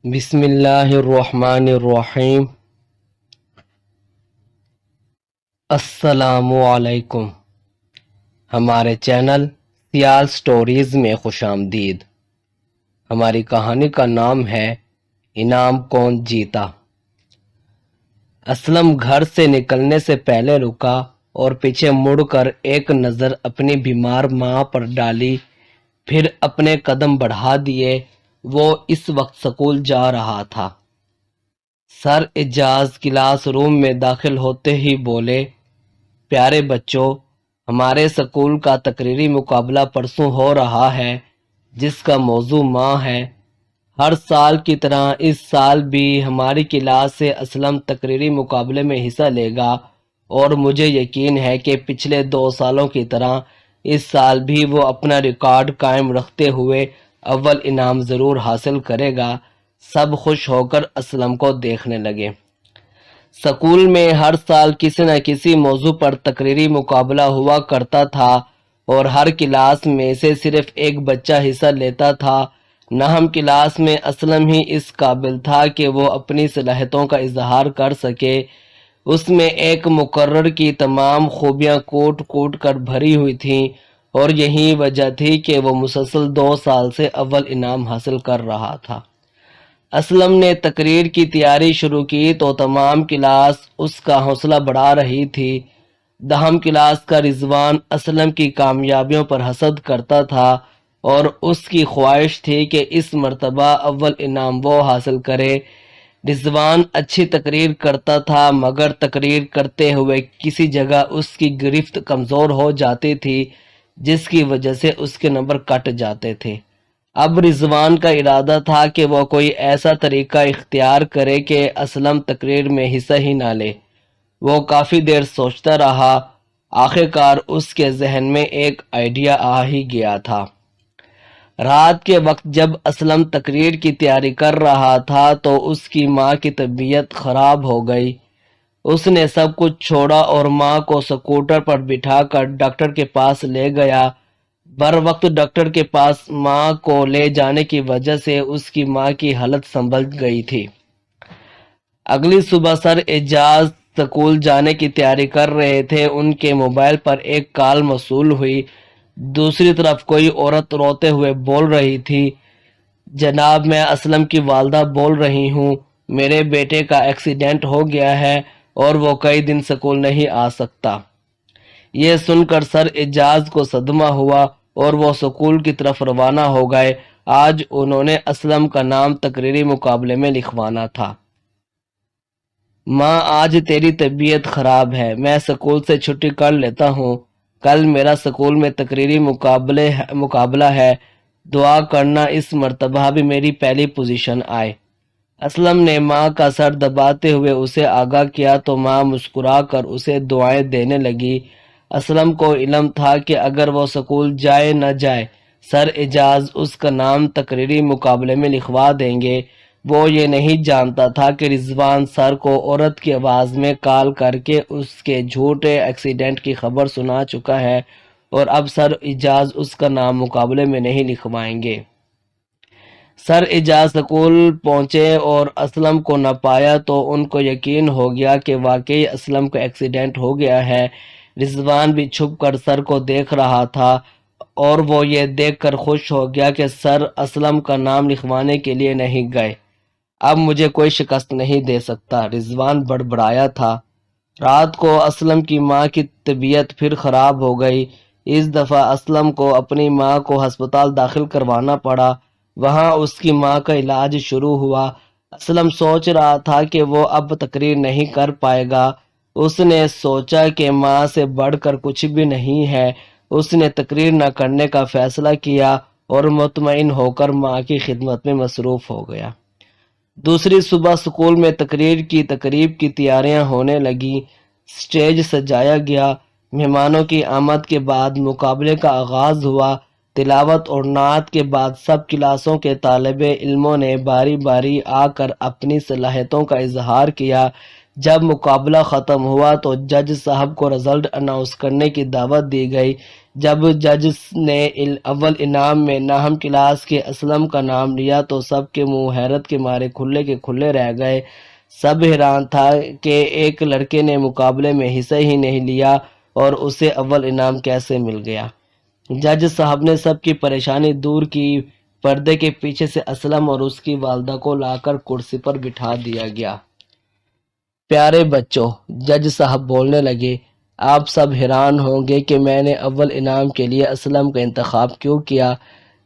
بسم اللہ الرحمن الرحیم۔ السلام علیکم۔ ہمارے چینل سیال سٹوریز میں خوش آمدید۔ ہماری کہانی کا نام ہے انعام کون جیتا۔ اسلم گھر سے نکلنے سے پہلے رکا اور پیچھے مڑ کر ایک نظر اپنی بیمار ماں پر ڈالی، پھر اپنے قدم بڑھا دیے۔ وہ اس وقت سکول جا رہا تھا۔ سر اعجاز کلاس روم میں داخل ہوتے ہی بولے، پیارے بچوں، ہمارے سکول کا تقریری مقابلہ پرسوں ہو رہا ہے جس کا موضوع ماں ہے۔ ہر سال کی طرح اس سال بھی ہماری کلاس سے اسلم تقریری مقابلے میں حصہ لے گا، اور مجھے یقین ہے کہ پچھلے 2 سالوں کی طرح اس سال بھی وہ اپنا ریکارڈ قائم رکھتے ہوئے اول انعام ضرور حاصل کرے گا۔ سب خوش ہو کر اسلم کو دیکھنے لگے۔ سکول میں ہر سال کسی نہ کسی موضوع پر تقریری مقابلہ ہوا کرتا تھا، اور ہر کلاس میں سے صرف ایک بچہ حصہ لیتا تھا۔ نہم کلاس میں اسلم ہی اس قابل تھا کہ وہ اپنی صلاحیتوں کا اظہار کر سکے۔ اس میں ایک مقرر کی تمام خوبیاں کوٹ کوٹ کر بھری ہوئی تھیں، اور یہی وجہ تھی کہ وہ مسلسل 2 سال سے اول انعام حاصل کر رہا تھا۔ اسلم نے تقریر کی تیاری شروع کی تو تمام کلاس اس کا حوصلہ بڑھا رہی تھی۔ دہم کلاس کا رضوان اسلم کی کامیابیوں پر حسد کرتا تھا، اور اس کی خواہش تھی کہ اس مرتبہ اول انعام وہ حاصل کرے۔ رضوان اچھی تقریر کرتا تھا، مگر تقریر کرتے ہوئے کسی جگہ اس کی گرفت کمزور ہو جاتی تھی، جس کی وجہ سے اس کے نمبر کٹ جاتے تھے۔ اب رضوان کا ارادہ تھا کہ وہ کوئی ایسا طریقہ اختیار کرے کہ اسلم تقریر میں حصہ ہی نہ لے۔ وہ کافی دیر سوچتا رہا۔ آخرکار اس کے ذہن میں ایک آئیڈیا آ ہی گیا تھا۔ رات کے وقت جب اسلم تقریر کی تیاری کر رہا تھا تو اس کی ماں کی طبیعت خراب ہو گئی۔ اس نے سب کچھ چھوڑا اور ماں کو سکوٹر پر بٹھا کر ڈاکٹر کے پاس لے گیا۔ بر وقت ڈاکٹر کے پاس ماں کو لے جانے کی وجہ سے اس کی ماں کی حالت سنبھل گئی تھی۔ اگلی صبح سر اعجاز سکول جانے کی تیاری کر رہے تھے۔ ان کے موبائل پر ایک کال موصول ہوئی۔ دوسری طرف کوئی عورت روتے ہوئے بول رہی تھی، جناب، میں اسلم کی والدہ بول رہی ہوں۔ میرے بیٹے کا ایکسیڈنٹ ہو گیا ہے اور وہ کئی دن سکول نہیں آ سکتا۔ یہ سن کر سر اعجاز کو صدمہ ہوا اور وہ سکول کی طرف روانہ ہو گئے۔ آج انہوں نے اسلم کا نام تقریری مقابلے میں لکھوانا تھا۔ ماں، آج تیری طبیعت خراب ہے، میں سکول سے چھٹی کر لیتا ہوں۔ کل میرا سکول میں تقریری مقابلہ ہے۔ دعا کرنا اس مرتبہ بھی میری پہلی پوزیشن آئے۔ اسلم نے ماں کا سر دباتے ہوئے اسے آگاہ کیا تو ماں مسکرا کر اسے دعائیں دینے لگی۔ اسلم کو علم تھا کہ اگر وہ سکول جائے نہ جائے، سر اعجاز اس کا نام تقریری مقابلے میں لکھوا دیں گے۔ وہ یہ نہیں جانتا تھا کہ رضوان سر کو عورت کی آواز میں کال کر کے اس کے جھوٹے ایکسیڈنٹ کی خبر سنا چکا ہے، اور اب سر اعجاز اس کا نام مقابلے میں نہیں لکھوائیں گے۔ سر اعجاز سکول پہنچے اور اسلم کو نہ پایا تو ان کو یقین ہو گیا کہ واقعی اسلم کا ایکسیڈنٹ ہو گیا ہے۔ رضوان بھی چھپ کر سر کو دیکھ رہا تھا، اور وہ یہ دیکھ کر خوش ہو گیا کہ سر اسلم کا نام لکھوانے کے لیے نہیں گئے۔ اب مجھے کوئی شکست نہیں دے سکتا، رضوان بڑبڑایا تھا۔ رات کو اسلم کی ماں کی طبیعت پھر خراب ہو گئی۔ اس دفعہ اسلم کو اپنی ماں کو ہسپتال داخل کروانا پڑا۔ وہاں اس کی ماں کا علاج شروع ہوا۔ اسلم سوچ رہا تھا کہ وہ اب تقریر نہیں کر پائے گا۔ اس نے سوچا کہ ماں سے بڑھ کر کچھ بھی نہیں ہے۔ اس نے تقریر نہ کرنے کا فیصلہ کیا اور مطمئن ہو کر ماں کی خدمت میں مصروف ہو گیا۔ دوسری صبح سکول میں تقریر کی تقریب کی تیاریاں ہونے لگیں۔ سٹیج سجایا گیا۔ مہمانوں کی آمد کے بعد مقابلے کا آغاز ہوا۔ تلاوت اور نعت کے بعد سب کلاسوں کے طالب علموں نے باری باری آ کر اپنی صلاحیتوں کا اظہار کیا۔ جب مقابلہ ختم ہوا تو جج صاحب کو رزلٹ اناؤنس کرنے کی دعوت دی گئی۔ جب جج نے اول انعام میں ناہم کلاس کے اسلم کا نام لیا تو سب کے منہ حیرت کے مارے کھلے کے کھلے رہ گئے۔ سب حیران تھا کہ ایک لڑکے نے مقابلے میں حصہ ہی نہیں لیا اور اسے اول انعام کیسے مل گیا۔ جج صاحب نے سب کی پریشانی دور کی۔ پردے کے پیچھے سے اسلم اور اس کی والدہ کو لا کر کرسی پر بٹھا دیا گیا۔ پیارے بچوں، جج صاحب بولنے لگے، آپ سب حیران ہوں گے کہ میں نے اول انعام کے لیے اسلم کا انتخاب کیوں کیا۔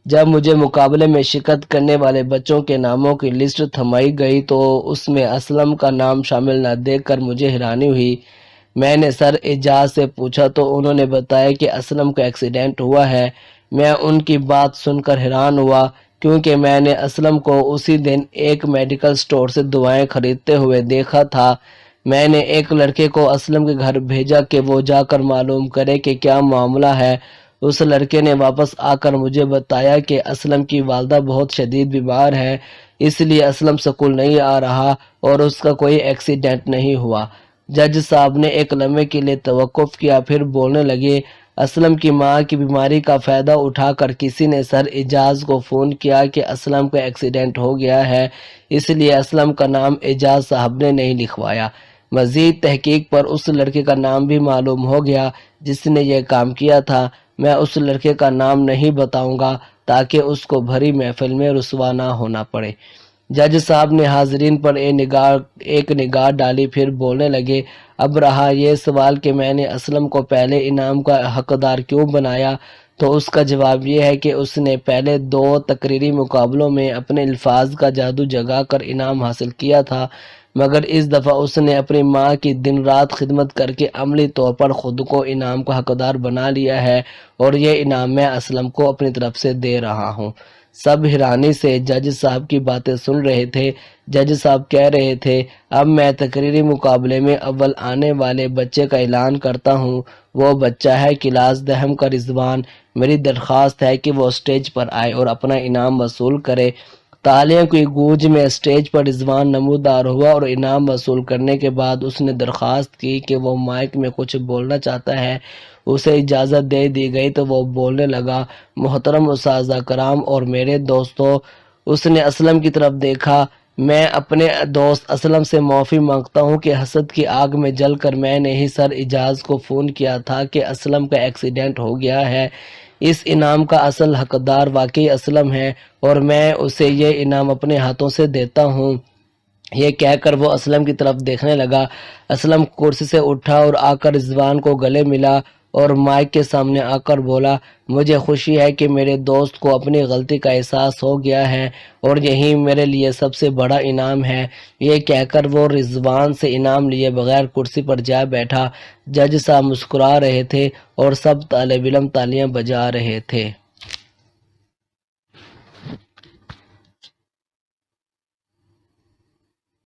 جب مجھے مقابلے میں شرکت کرنے والے بچوں کے ناموں کی لسٹ تھمائی گئی تو اس میں اسلم کا نام شامل نہ دیکھ کر مجھے حیرانی ہوئی۔ میں نے سر اعجاز سے پوچھا تو انہوں نے بتایا کہ اسلم کا ایکسیڈنٹ ہوا ہے۔ میں ان کی بات سن کر حیران ہوا کیونکہ میں نے اسلم کو اسی دن ایک میڈیکل سٹور سے دعائیں خریدتے ہوئے دیکھا تھا۔ میں نے ایک لڑکے کو اسلم کے گھر بھیجا کہ وہ جا کر معلوم کرے کہ کیا معاملہ ہے۔ اس لڑکے نے واپس آ کر مجھے بتایا کہ اسلم کی والدہ بہت شدید بیمار ہے، اس لیے اسلم سکول نہیں آ رہا اور اس کا کوئی ایکسیڈنٹ نہیں ہوا۔ جج صاحب نے ایک لمحے کے لیے توقف کیا، پھر بولنے لگے، اسلم کی ماں کی بیماری کا فائدہ اٹھا کر کسی نے سر اعجاز کو فون کیا کہ اسلم کا ایکسیڈنٹ ہو گیا ہے، اس لیے اسلم کا نام اعجاز صاحب نے نہیں لکھوایا۔ مزید تحقیق پر اس لڑکے کا نام بھی معلوم ہو گیا جس نے یہ کام کیا تھا۔ میں اس لڑکے کا نام نہیں بتاؤں گا تاکہ اس کو بھری محفل میں رسوا نہ ہونا پڑے۔ جج صاحب نے حاضرین پر ایک نگاہ ڈالی، پھر بولنے لگے، اب رہا یہ سوال کہ میں نے اسلم کو پہلے انعام کا حقدار کیوں بنایا، تو اس کا جواب یہ ہے کہ اس نے پہلے 2 تقریری مقابلوں میں اپنے الفاظ کا جادو جگا کر انعام حاصل کیا تھا، مگر اس دفعہ اس نے اپنی ماں کی دن رات خدمت کر کے عملی طور پر خود کو انعام کا حقدار بنا لیا ہے اور یہ انعام میں اسلم کو اپنی طرف سے دے رہا ہوں۔ سب حیرانی سے جج صاحب کی باتیں سن رہے تھے۔ جج صاحب کہہ رہے تھے، اب میں تقریری مقابلے میں اول آنے والے بچے کا اعلان کرتا ہوں۔ وہ بچہ ہے کلاس دہم کا رضوان۔ میری درخواست ہے کہ وہ اسٹیج پر آئے اور اپنا انعام وصول کرے۔ تالیوں کی گونج میں اسٹیج پر رضوان نمودار ہوا اور انعام وصول کرنے کے بعد اس نے درخواست کی کہ وہ مائک میں کچھ بولنا چاہتا ہے۔ اسے اجازت دے دی گئی تو وہ بولنے لگا، محترم اساتذہ کرام اور میرے دوستو، اس نے اسلم کی طرف دیکھا، میں اپنے دوست اسلم سے معافی مانگتا ہوں کہ حسد کی آگ میں جل کر میں نے ہی سر اعجاز کو فون کیا تھا کہ اسلم کا ایکسیڈنٹ ہو گیا ہے۔ اس انعام کا اصل حقدار واقعی اسلم ہے اور میں اسے یہ انعام اپنے ہاتھوں سے دیتا ہوں۔ یہ کہہ کر وہ اسلم کی طرف دیکھنے لگا۔ اسلم کرسی سے اٹھا اور آ کر رضوان کو گلے ملا اور مائک کے سامنے آ کر بولا، مجھے خوشی ہے کہ میرے دوست کو اپنی غلطی کا احساس ہو گیا ہے اور یہی میرے لیے سب سے بڑا انعام ہے۔ یہ کہہ کر وہ رضوان سے انعام لیے بغیر کرسی پر جا بیٹھا۔ جج صاحب مسکرا رہے تھے اور سب طالب علم تالیاں بجا رہے تھے۔